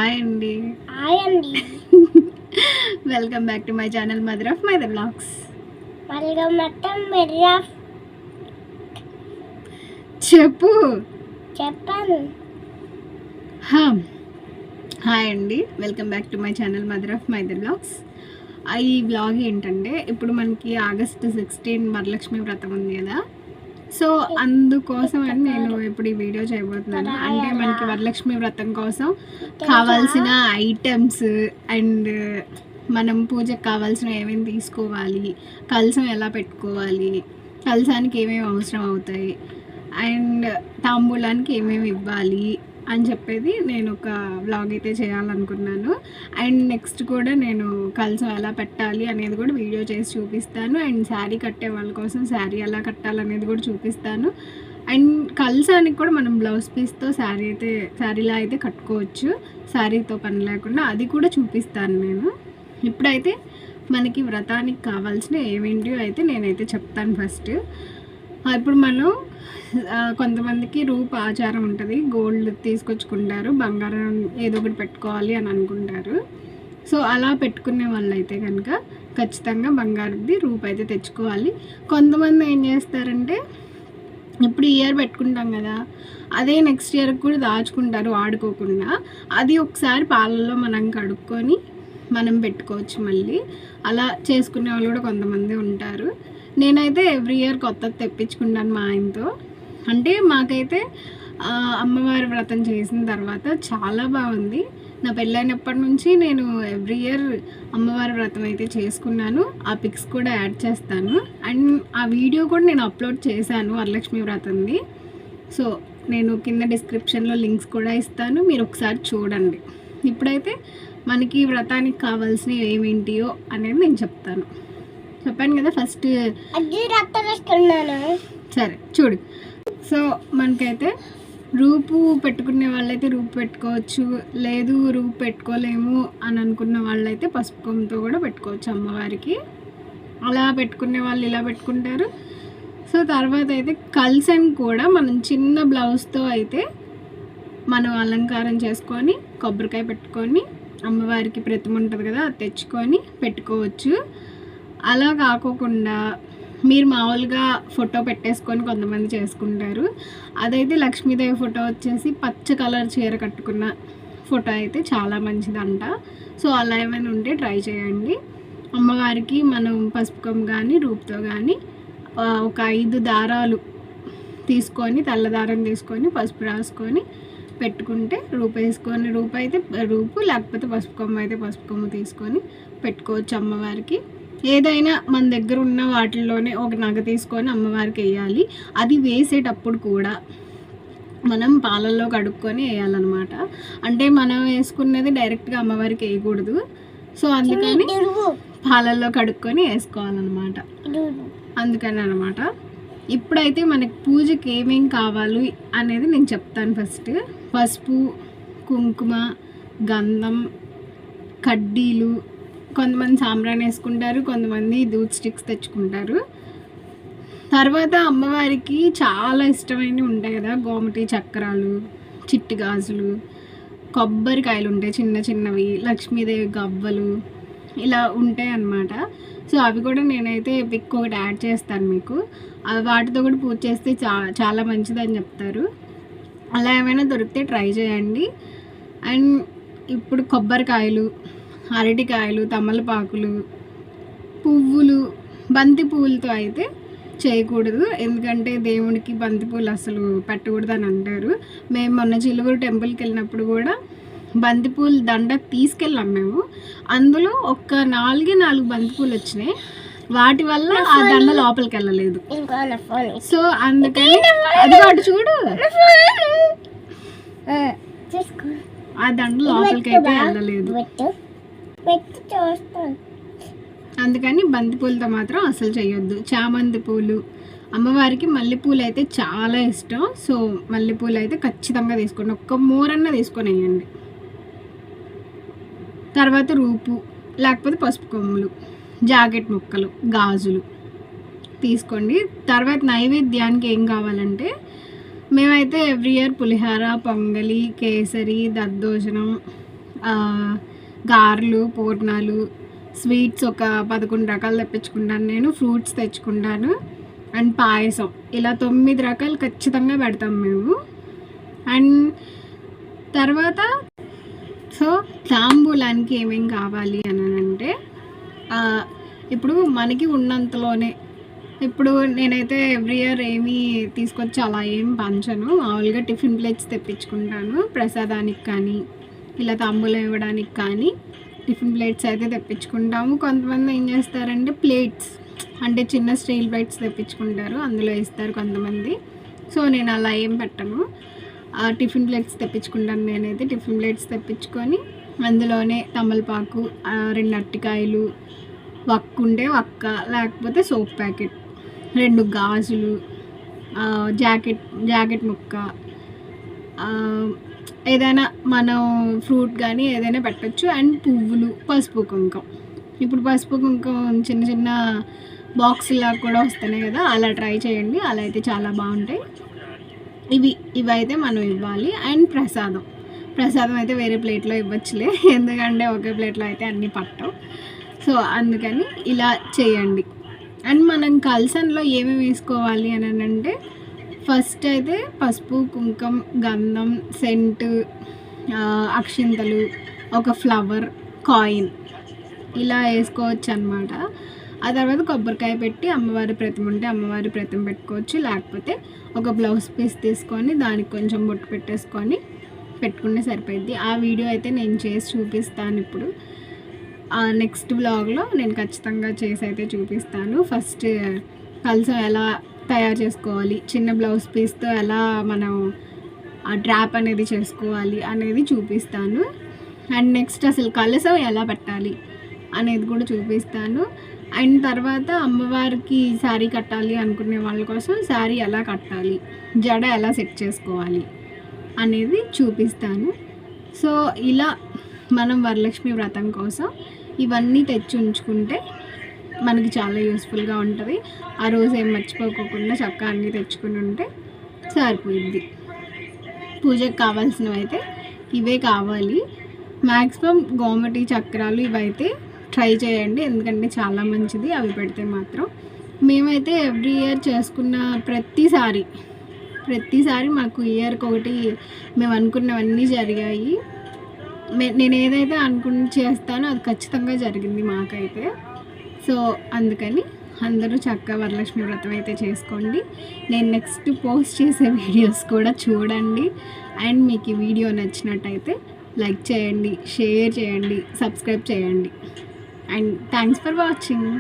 Hi అండి. Hi అండి. Welcome back to my channel mother of my vlogs. చెప్పు. చెప్పాను. హాయ్ అండి, welcome back to my channel mother of my vlogs. ఈ vlog ఏంటంటే ఇప్పుడు మనకి ఆగస్ట్ 16 వరలక్ష్మి వ్రతం ఉంది కదా, సో అందుకోసం అని నేను ఇప్పుడు ఈ వీడియో చేయబోతున్నాను. అంటే మనకి వరలక్ష్మి వ్రతం కోసం కావాల్సిన ఐటమ్స్ అండ్ మనం పూజకు కావాల్సిన ఏమేమి తీసుకోవాలి, కలశం ఎలా పెట్టుకోవాలి, కలశానికి ఏమేమి అవసరం అవుతాయి అండ్ తాంబూలానికి ఏమేమి ఇవ్వాలి అని చెప్పేది నేను ఒక వ్లాగ్ అయితే చేయాలనుకున్నాను. అండ్ నెక్స్ట్ కూడా నేను కలసం ఎలా పెట్టాలి అనేది కూడా వీడియో చేసి చూపిస్తాను. అండ్ శారీ కట్టే వాళ్ళ కోసం శారీ ఎలా కట్టాలనేది కూడా చూపిస్తాను. అండ్ కలసానికి కూడా మనం బ్లౌజ్ పీస్తో శారీలా అయితే కట్టుకోవచ్చు, శారీతో పని లేకుండా, అది కూడా చూపిస్తాను నేను. ఇప్పుడైతే మనకి వ్రతానికి కావాల్సిన ఏమేంటియో అయితే నేనైతే చెప్తాను. ఫస్ట్ ఇప్పుడు మనం కొంతమందికి రూప్ ఆచారం ఉంటుంది, గోల్డ్ తీసుకొచ్చుకుంటారు, బంగారం ఏదో ఒకటి పెట్టుకోవాలి అని అనుకుంటారు. సో అలా పెట్టుకునే వాళ్ళు అయితే కనుక ఖచ్చితంగా బంగారుది రూప్ అయితే తెచ్చుకోవాలి. కొంతమంది ఏం చేస్తారంటే ఇప్పుడు ఇయర్ పెట్టుకుంటాం కదా, అదే నెక్స్ట్ ఇయర్కి కూడా దాచుకుంటారు వాడుకోకుండా. అది ఒకసారి పాలల్లో మనం కడుక్కొని మనం పెట్టుకోవచ్చు మళ్ళీ. అలా చేసుకునే వాళ్ళు కూడా కొంతమంది ఉంటారు. నేనైతే ఎవ్రీ ఇయర్ కొత్తది తెప్పించుకుంటాను మా ఆయనతో. అంటే మాకైతే అమ్మవారి వ్రతం చేసిన తర్వాత చాలా బాగుంది. నా పెళ్ళైనప్పటి నుంచి నేను ఎవ్రీ ఇయర్ అమ్మవారి వ్రతం అయితే చేసుకున్నాను. ఆ పిక్స్ కూడా యాడ్ చేస్తాను. అండ్ ఆ వీడియో కూడా నేను అప్లోడ్ చేశాను వరలక్ష్మి వ్రతంది. సో నేను కింద డిస్క్రిప్షన్లో లింక్స్ కూడా ఇస్తాను, మీరు ఒకసారి చూడండి. ఇప్పుడైతే మనకి వ్రతానికి కావాల్సినవి ఏమేంటియో అనేది నేను చెప్తాను. చెప్పాను కదా ఫస్ట్. సరే చూడు. సో మనకైతే రూపు పెట్టుకునే వాళ్ళైతే రూపు పెట్టుకోవచ్చు, లేదు రూపు పెట్టుకోలేము అని అనుకున్న వాళ్ళైతే పసుపు కొమ్మతో కూడా పెట్టుకోవచ్చు అమ్మవారికి. అలా పెట్టుకునే వాళ్ళు ఇలా పెట్టుకుంటారు. సో తర్వాత అయితే కలశం కూడా మనం చిన్న బ్లౌజ్తో అయితే మనం అలంకారం చేసుకొని కొబ్బరికాయ పెట్టుకొని అమ్మవారికి ప్రతిమ ఉంటుంది కదా, అది తెచ్చుకొని పెట్టుకోవచ్చు. అలా కాకోకుండా మీరు మామూలుగా ఫోటో పెట్టేసుకొని కొంతమంది చేసుకుంటారు. అదైతే లక్ష్మీదేవి ఫోటో వచ్చేసి పచ్చ కలర్ చీర కట్టుకున్న ఫోటో అయితే చాలా మంచిదంట. సో అలా ఏమైనా ఉంటే ట్రై చేయండి. అమ్మవారికి మనం పసుపు కొమ్మ కానీ రూపుతో కానీ ఒక 5 దారాలు తీసుకొని, తెల్ల దారం తీసుకొని పసుపు రాసుకొని పెట్టుకుంటే రూపు వేసుకొని, రూపు అయితే రూపు, లేకపోతే పసుపు కొమ్మ అయితే పసుపు కొమ్మ తీసుకొని పెట్టుకోవచ్చు అమ్మవారికి. ఏదైనా మన దగ్గర ఉన్న వాటిల్లోనే ఒక నగ తీసుకొని అమ్మవారికి వేయాలి. అది వేసేటప్పుడు కూడా మనం పాలల్లో కడుక్కొని వేయాలన్నమాట. అంటే మనం వేసుకున్నది డైరెక్ట్గా అమ్మవారికి వేయకూడదు. సో అందుకని పాలల్లో కడుక్కొని వేసుకోవాలన్నమాట. అందుకని అనమాట. ఇప్పుడైతే మనకి పూజకి ఏమేం కావాలి అనేది నేను చెప్తాను. ఫస్ట్ పసుపు, కుంకుమ, గంధం, కడ్డీలు, కొంతమంది సాంబ్రాణి వేసుకుంటారు, కొంతమంది దూత్ స్టిక్స్ తెచ్చుకుంటారు. తర్వాత అమ్మవారికి చాలా ఇష్టమైనవి ఉంటాయి కదా, గోమటి చక్రాలు, చిట్టి గాజులు, కొబ్బరికాయలు ఉంటాయి చిన్న చిన్నవి, లక్ష్మీదేవి గవ్వలు, ఇలా ఉంటాయి అన్నమాట. సో అవి కూడా నేనైతే పిక్ ఒకటి యాడ్ చేస్తాను మీకు. వాటితో కూడా పూజ చేస్తే చాలా మంచిదని చెప్తారు. అలా ఏమైనా దొరికితే ట్రై చేయండి. అండ్ ఇప్పుడు కొబ్బరికాయలు, అరటికాయలు, తమలపాకులు, పువ్వులు, బంతి పువ్వులతో అయితే చేయకూడదు. ఎందుకంటే దేవుడికి బంతి పూలు అసలు పెట్టకూడదు అని అంటారు. మేము మొన్న చిలుగురు టెంపుల్కి వెళ్ళినప్పుడు కూడా బంతిపూలు దండ తీసుకెళ్ళాం మేము. అందులో ఒక 4 బంతిపూలు వచ్చినాయి. వాటి వల్ల ఆ దండ లోపలికి వెళ్ళలేదు. సో అందుకని అది అటు చూడు, ఆ దండ లోపలికి అయితే వెళ్ళలేదు. అందుకని బంతిపూలతో మాత్రం అసలు చేయొద్దు. చామంతి పూలు, అమ్మవారికి మల్లెపూలు అయితే చాలా ఇష్టం. సో మల్లెపూలు అయితే ఖచ్చితంగా తీసుకోండి, ఒక్క మూరన్న తీసుకొని వేయండి. తర్వాత రూపు, లేకపోతే పసుపు కొమ్ములు, జాకెట్ ముక్కలు, గాజులు తీసుకోండి. తర్వాత నైవేద్యానికి ఏం కావాలంటే మేమైతే ఎవ్రీ ఇయర్ పులిహార, పొంగలి, కేసరి, దద్దోజనం, గారెలు, పూర్ణాలు, స్వీట్స్ ఒక 11 రకాలు తెప్పించుకుంటాను నేను. ఫ్రూట్స్ తెచ్చుకుంటాను అండ్ పాయసం. ఇలా 9 రకాలు ఖచ్చితంగా పెడతాం మేము. అండ్ తర్వాత సో తాంబూలానికి ఏమేం కావాలి అని అంటే ఇప్పుడు మనకి ఉన్నంతలోనే, ఇప్పుడు నేనైతే ఎవ్రీ ఇయర్ ఏమీ తీసుకొచ్చి అలా ఏం పంచను. మామూలుగా టిఫిన్ ప్లేట్స్ తెప్పించుకుంటాను ప్రసాదానికి కానీ ఇలా తాంబూలం ఇవ్వడానికి కానీ టిఫిన్ ప్లేట్స్ అయితే తెప్పించుకుంటాము. కొంతమంది ఏం చేస్తారంటే ప్లేట్స్ అంటే చిన్న స్టీల్ ప్లేట్స్ తెప్పించుకుంటారు, అందులో ఇస్తారు కొంతమంది. సో నేను అలా ఏం పెట్టను, టిఫిన్ ప్లేట్స్ తెప్పించుకుంటాను. నేనైతే టిఫిన్ ప్లేట్స్ తెప్పించుకొని అందులోనే తమలపాకు, 2 అరటికాయలు, వక్క ఉంటే వక్క, లేకపోతే సోప్ ప్యాకెట్, 2 గాజులు, జాకెట్ ముక్క, ఏదైనా మనం ఫ్రూట్ కానీ ఏదైనా పెట్టచ్చు. అండ్ పువ్వులు, పసుపు కుంకుమ. ఇప్పుడు పసుపు కుంకుమ చిన్న చిన్న బాక్స్లా కూడా వస్తున్నాయి కదా, అలా ట్రై చేయండి, అలా అయితే చాలా బాగుంటాయి. ఇవైతే మనం ఇవ్వాలి. అండ్ ప్రసాదం అయితే వేరే ప్లేట్లో ఇవ్వచ్చులే, ఎందుకంటే ఒకే ప్లేట్లో అయితే అన్నీ పట్టవు. సో అందుకని ఇలా చేయండి. అండ్ మనం కలసంలో ఏమేమి వేసుకోవాలి అని అంటే ఫస్ట్ అయితే పసుపు, కుంకుమ, గంధం, సెంటు, అక్షింతలు, ఒక ఫ్లవర్, కాయిన్ ఇలా వేసుకోవచ్చు అనమాట. ఆ తర్వాత కొబ్బరికాయ పెట్టి అమ్మవారి ప్రతిమ ఉంటే అమ్మవారి ప్రతిమ పెట్టుకోవచ్చు, లేకపోతే ఒక బ్లౌజ్ పీస్ తీసుకొని దానికి కొంచెం బొట్టు పెట్టేసుకొని పెట్టుకుంటే సరిపోద్ది. ఆ వీడియో అయితే నేను చేసి చూపిస్తాను ఇప్పుడు. నెక్స్ట్ వ్లాగ్లో నేను ఖచ్చితంగా చేసి అయితే చూపిస్తాను. ఫస్ట్ కలసం ఎలా తయారు చేసుకోవాలి, చిన్న బ్లౌజ్ పీస్తో ఎలా మనం ఆ డ్రాప్ అనేది చేసుకోవాలి అనేది చూపిస్తాను. అండ్ నెక్స్ట్ అసలు కలసం ఎలా పెట్టాలి అనేది కూడా చూపిస్తాను. అండ్ తర్వాత అమ్మవారికి శారీ కట్టాలి అనుకునే వాళ్ళ కోసం శారీ ఎలా కట్టాలి, జడ ఎలా సెట్ చేసుకోవాలి అనేది చూపిస్తాను. సో ఇలా మనం వరలక్ష్మి వ్రతం కోసం ఇవన్నీ తెచ్చి ఉంచుకుంటే మనకి చాలా యూస్ఫుల్గా ఉంటుంది. ఆ రోజు ఏం మర్చిపోకుండా చక్కగా అన్నీ తెచ్చుకుని ఉంటే సరిపోయింది. పూజకు కావాల్సినవి అయితే ఇవే కావాలి. మ్యాక్సిమం గోమటి చక్రాలు ఇవైతే ట్రై చేయండి, ఎందుకంటే చాలా మంచిది అవి పెడితే మాత్రం. మేమైతే ఎవ్రీ ఇయర్ చేసుకున్న ప్రతిసారి మాకు ఇయర్కి ఒకటి మేము అనుకున్నవన్నీ జరిగాయి. నేను ఏదైతే అనుకుని చేస్తానో అది ఖచ్చితంగా జరిగింది మాకైతే. సో అందుకని అందరూ చక్కగా వరలక్ష్మి వ్రతం అయితే చేసుకోండి. నేను నెక్స్ట్ పోస్ట్ చేసే వీడియోస్ కూడా చూడండి. అండ్ మీకు ఈ వీడియో నచ్చినట్టయితే లైక్ చేయండి, షేర్ చేయండి, సబ్స్క్రైబ్ చేయండి. And thanks for watching.